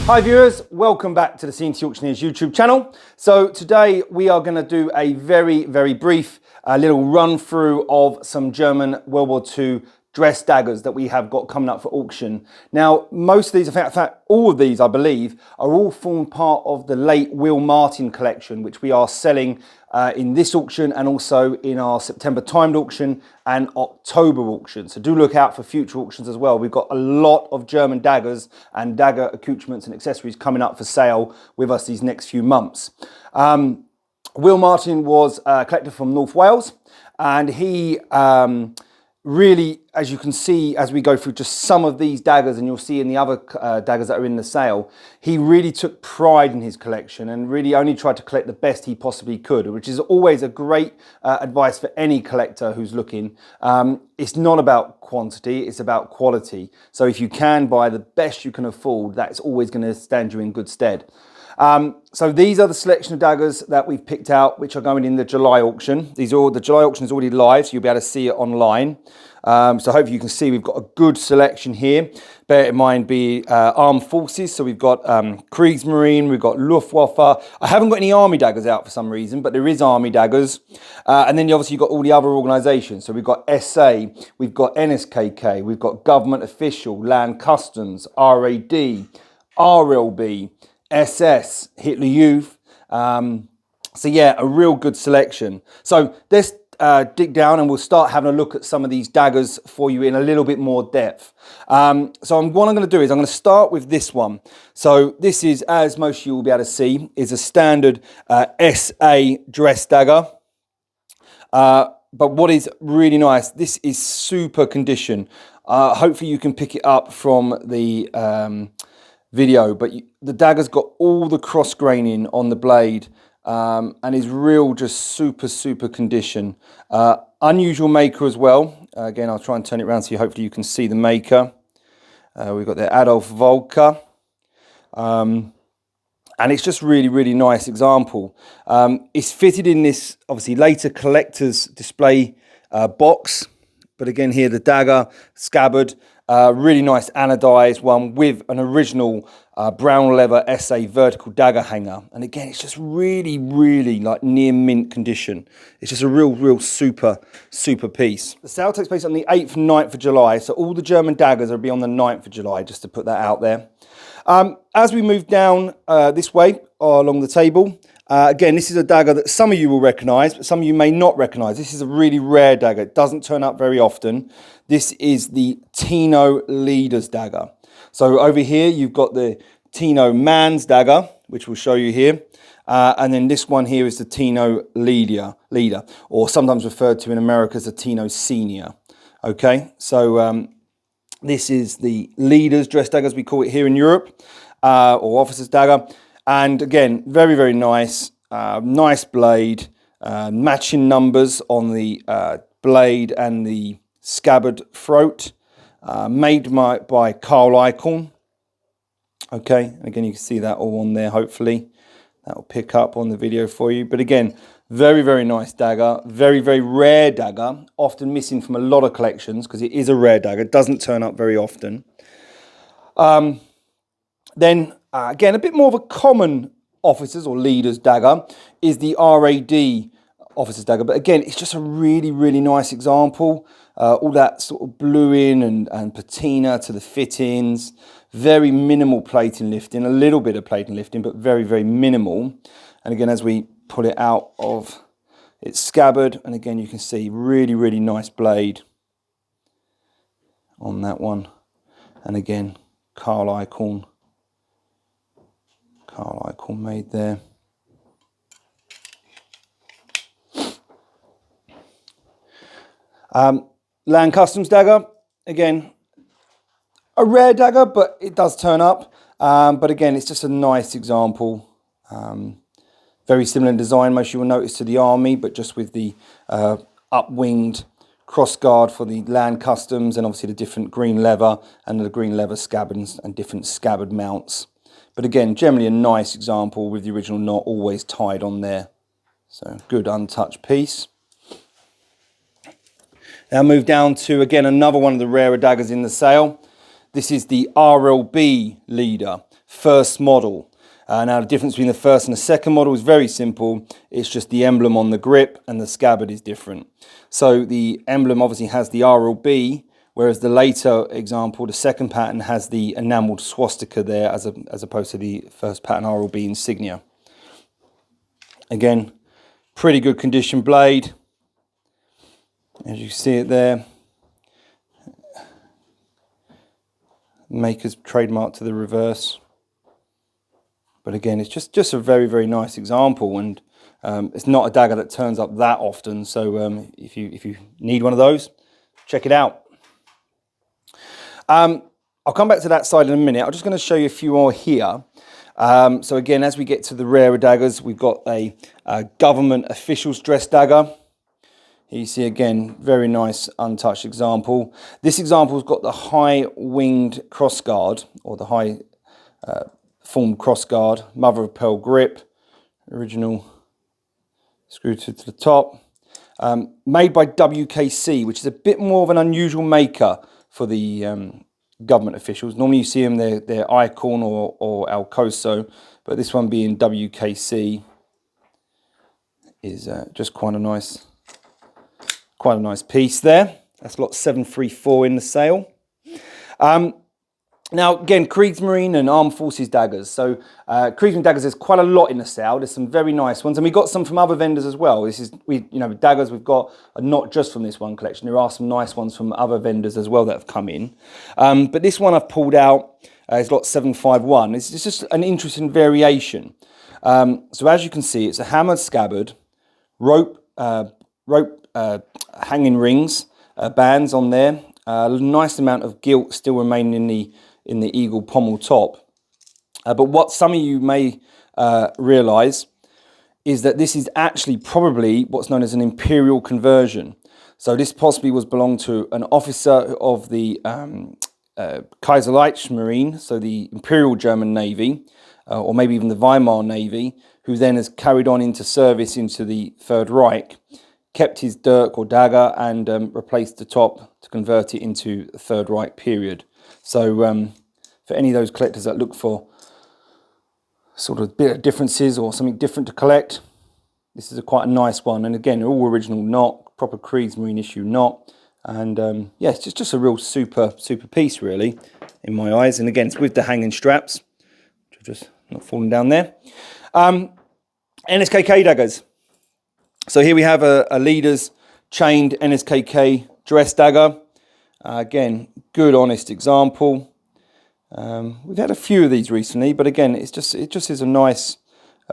Hi viewers, welcome back to the CNC Auctioneers YouTube channel. So today we are going to do a very brief little run through of some German World War II dress daggers that we have got coming up for auction. Now most of these, in fact all of these I believe, are all formed part of the Late Wil Martin collection, which we are selling in this auction and also in our September timed auction and October auction. So do look out for future auctions as well. We've got a lot of German daggers and dagger accoutrements and accessories coming up for sale with us these next few months. Wil Martin was a collector from North Wales, and he really, as you can see as we go through just some of these daggers, and you'll see in the other daggers that are in the sale, he really took pride in his collection and really only tried to collect the best he possibly could, which is always a great advice for any collector who's looking. It's not about quantity, it's about quality. So if you can buy the best you can afford, that's always going to stand you in good stead. So these are the selection of daggers that we've picked out, which are going in the July auction. The July auction is already live, so you'll be able to see it online. So hopefully you can see we've got a good selection here. Bear in mind, armed forces. So we've got Kriegsmarine, we've got Luftwaffe. I haven't got any army daggers out for some reason, but there is army daggers. And then obviously you've got all the other organisations. So we've got SA, we've got NSKK, we've got Government Official, Land Customs, RAD, RLB, SS, Hitler Youth. So yeah, a real good selection. So let's dig down and we'll start having a look at some of these daggers for you in a little bit more depth. What I'm going to do is I'm going to start with this one. So this is, as most of you will be able to see, is a standard SA dress dagger. But what is really nice, this is super condition. Hopefully you can pick it up from the video, but the dagger's got all the cross graining on the blade and is real just super condition. Unusual maker as well. Again, I'll try and turn it around so hopefully you can see the maker. We've got the Adolf Volker, and it's just really nice example. It's fitted in this obviously later collector's display box, but again here the dagger scabbard. Really nice anodized one with an original brown leather SA vertical dagger hanger, and again it's just really like near mint condition. It's just a real super piece. The sale takes place on the 8th and 9th of July, so all the German daggers will be on the 9th of July, just to put that out there. As we move down this way along the table, again, this is a dagger that some of you will recognise, but some of you may not recognise. This is a really rare dagger. It doesn't turn up very often. This is the Tino Leader's dagger. So over here, you've got the Tino Man's dagger, which we'll show you here. And then this one here is the Tino Leader, or sometimes referred to in America as the Tino Senior. Okay, so this is the Leader's dress dagger, as we call it here in Europe, or officer's dagger. And again, very nice, nice blade, matching numbers on the blade and the scabbard throat, made by Carl Icahn. Okay, and again you can see that all on there. Hopefully that will pick up on the video for you. But again, very nice dagger, very rare dagger, often missing from a lot of collections because it is a rare dagger. It doesn't turn up very often. Then again, a bit more of a common officer's or leader's dagger is the RAD officer's dagger. But again, it's just a really nice example. All that sort of bluing and patina to the fittings. Very minimal plating lifting, a little bit of plating lifting, but very minimal. And again, as we pull it out of its scabbard, and again, you can see really nice blade on that one. And again, Carl Icahn made there. Land Customs dagger, again, a rare dagger, but it does turn up. But again, it's just a nice example. Very similar in design, most you will notice, to the Army, but just with the up-winged crossguard for the Land Customs, and obviously the different green leather and the green leather scabbards and different scabbard mounts. But again, generally a nice example with the original knot always tied on there. So good untouched piece. Now move down to, again, another one of the rarer daggers in the sale. This is the RLB leader, first model. Now the difference between the first and the second model is very simple. It's just the emblem on the grip and the scabbard is different. So the emblem obviously has the RLB, whereas the later example, the second pattern, has the enameled swastika there as opposed to the first pattern RLB insignia. Again, pretty good condition blade, as you see it there. Maker's trademark to the reverse. But again, it's just a very, very nice example, and it's not a dagger that turns up that often. So if you need one of those, check it out. I'll come back to that side in a minute. I'm just going to show you a few more here. So again, as we get to the rarer daggers, we've got a government official's dress dagger. Here you see again, very nice untouched example. This example's got the high winged crossguard, or the high formed crossguard, mother of pearl grip, original screw to the top. Made by WKC, which is a bit more of an unusual maker for the government officials. Normally you see them, they're Icon or Alcoso, but this one being WKC is just quite a nice piece there. That's lot 734 in the sale. Now again, Kriegsmarine and Armed Forces daggers. So Kriegsmarine daggers, there's quite a lot in the sale. There's some very nice ones, and we got some from other vendors as well. This is daggers we've got are not just from this one collection. There are some nice ones from other vendors as well that have come in. But this one I've pulled out is lot 751. It's just an interesting variation. So as you can see, it's a hammered scabbard, rope hanging rings, bands on there. A nice amount of gilt still remaining in the eagle pommel top. But what some of you may realise is that this is actually probably what's known as an imperial conversion. So this possibly belonged to an officer of the Kaiserliche Marine, so the Imperial German Navy, or maybe even the Weimar Navy, who then has carried on into service into the Third Reich, kept his dirk or dagger and replaced the top to convert it into the Third Reich period. So for any of those collectors that look for sort of bit of differences or something different to collect, this is quite a nice one. And again, all original knot, proper Kriegsmarine issue knot. And yeah, it's just a real super piece really in my eyes. And again, it's with the hanging straps, which are just not falling down there. NSKK daggers. So here we have a leader's chained NSKK dress dagger. Again, good honest example. We've had a few of these recently, but again, it just is a nice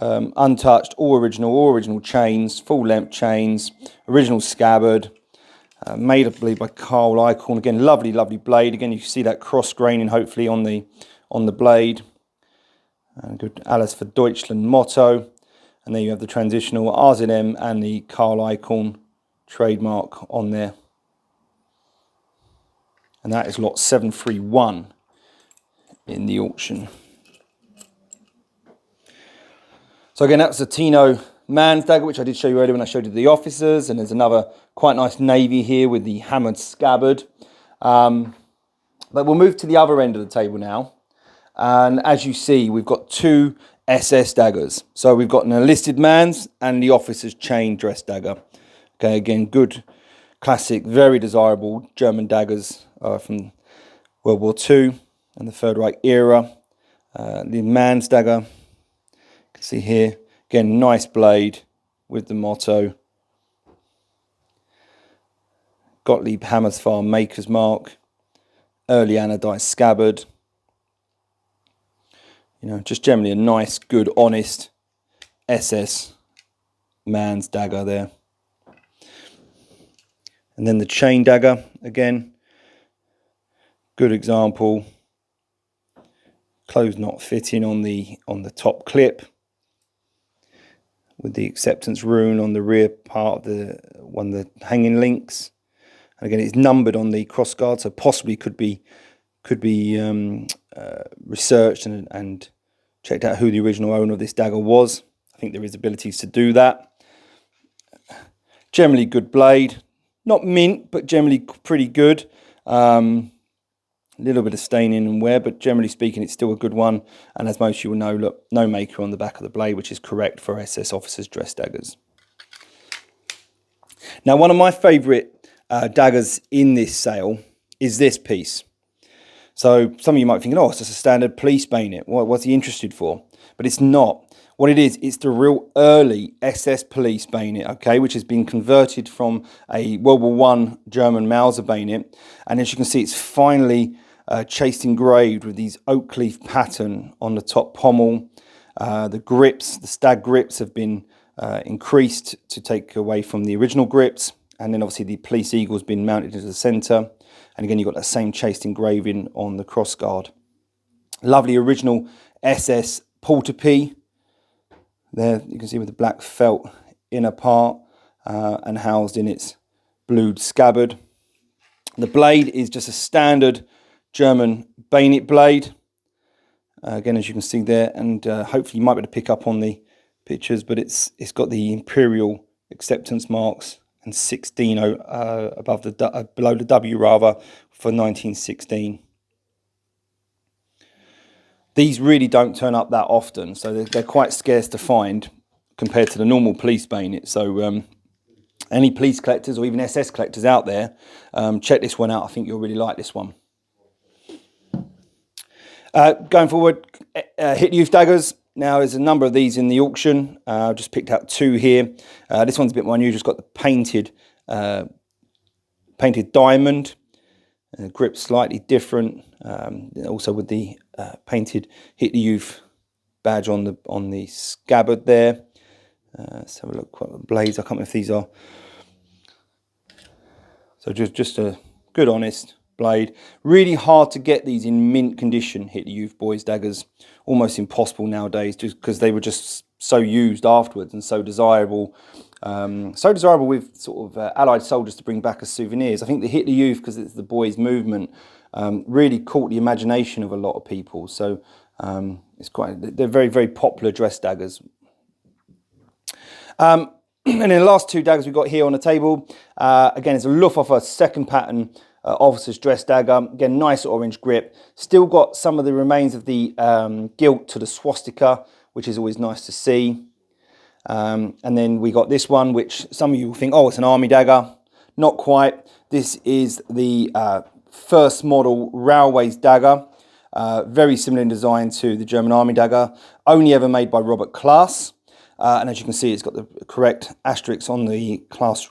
untouched, all original chains, full length chains, original scabbard, made I believe by Carl Icon. Again, lovely blade. Again, you can see that cross graining hopefully on the blade. And good Alles für Deutschland motto. And there you have the transitional RZM and the Carl Icon trademark on there. And that is lot 731 in the auction. So again, that's a Tino man's dagger, which I did show you earlier when I showed you the officers. And there's another quite nice navy here with the hammered scabbard. But we'll move to the other end of the table now. And as you see, we've got two SS daggers. So we've got an enlisted man's and the officer's chain dress dagger. Okay, again, good, classic, very desirable German daggers from World War II and the Third Reich era. The man's dagger, you can see here, again, nice blade with the motto. Gottlieb Hammersfarm maker's mark, early anodized scabbard. You know, just generally a nice, good, honest SS man's dagger there. And then the chain dagger, again, good example. Closed knot fitting on the top clip, with the acceptance rune on the rear part of the hanging links. And again, it's numbered on the crossguard, so possibly could be researched and checked out who the original owner of this dagger was. I think there is abilities to do that. Generally good blade, not mint, but generally pretty good. A little bit of staining and wear, but generally speaking, it's still a good one. And as most of you will know, look, no maker on the back of the blade, which is correct for SS officers' dress daggers. Now, one of my favourite daggers in this sale is this piece. So some of you might be thinking, oh, it's just a standard police bayonet. What's he interested for? But it's not. What it is, it's the real early SS police bayonet, okay, which has been converted from a World War I German Mauser bayonet. And as you can see, it's finally chased engraved with these oak leaf pattern on the top pommel. The grips, the stag grips have been increased to take away from the original grips. And then obviously the police eagle's been mounted into the centre. And again, you've got that same chased engraving on the crossguard. Lovely original SS Portapee. There you can see with the black felt inner part and housed in its blued scabbard. The blade is just a standard German bayonet blade. Again, as you can see there, and hopefully you might be able to pick up on the pictures, but it's got the imperial acceptance marks and 16 above the below the W rather for 1916. These really don't turn up that often, so they're quite scarce to find compared to the normal police bayonet. So any police collectors or even SS collectors out there, check this one out. I think you'll really like this one. Going forward, hit youth daggers. Now there's a number of these in the auction. I've just picked out two here. This one's a bit more unusual. It's got the painted diamond. Grip slightly different. Also with the painted Hit the Youth badge on the scabbard there. Let's have a look at the blades. I can't remember if these are. So just a good honest blade. Really hard to get these in mint condition Hit the Youth boys daggers. Almost impossible nowadays, just because they were just so used afterwards and so desirable. So desirable with sort of Allied soldiers to bring back as souvenirs. I think the Hit the Youth, because it's the boys movement, really caught the imagination of a lot of people. So they're very, very popular dress daggers. And then the last two daggers we've got here on the table, again, it's a Luftwaffe second pattern officer's dress dagger. Again, nice orange grip. Still got some of the remains of the gilt to the swastika, which is always nice to see. And then we got this one, which some of you will think, oh, it's an army dagger. Not quite. This is the first model Railways dagger. Very similar in design to the German army dagger. Only ever made by Robert Class. And as you can see, it's got the correct asterisk on the Class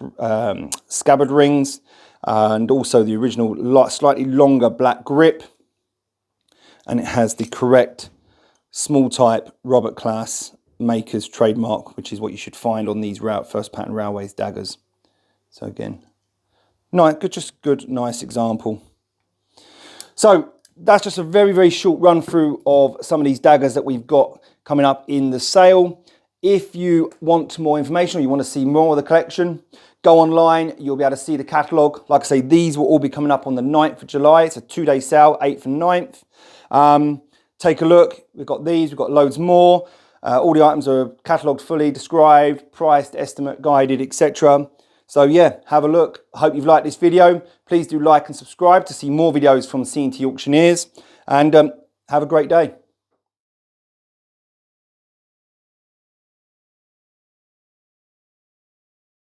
scabbard rings. And also the original slightly longer black grip. And it has the correct small type Robert Class maker's trademark, which is what you should find on these first pattern Railways daggers. So again, nice, good, nice example. So that's just a very, very short run through of some of these daggers that we've got coming up in the sale. If you want more information or you want to see more of the collection, go online. You'll be able to see the catalogue. Like I say, these will all be coming up on the 9th of July. It's a 2-day sale, 8th and 9th. Take a look. We've got these. We've got loads more. All the items are catalogued fully, described, priced, estimate, guided, etc. So yeah, have a look. I hope you've liked this video. Please do like and subscribe to see more videos from C&T Auctioneers. And have a great day.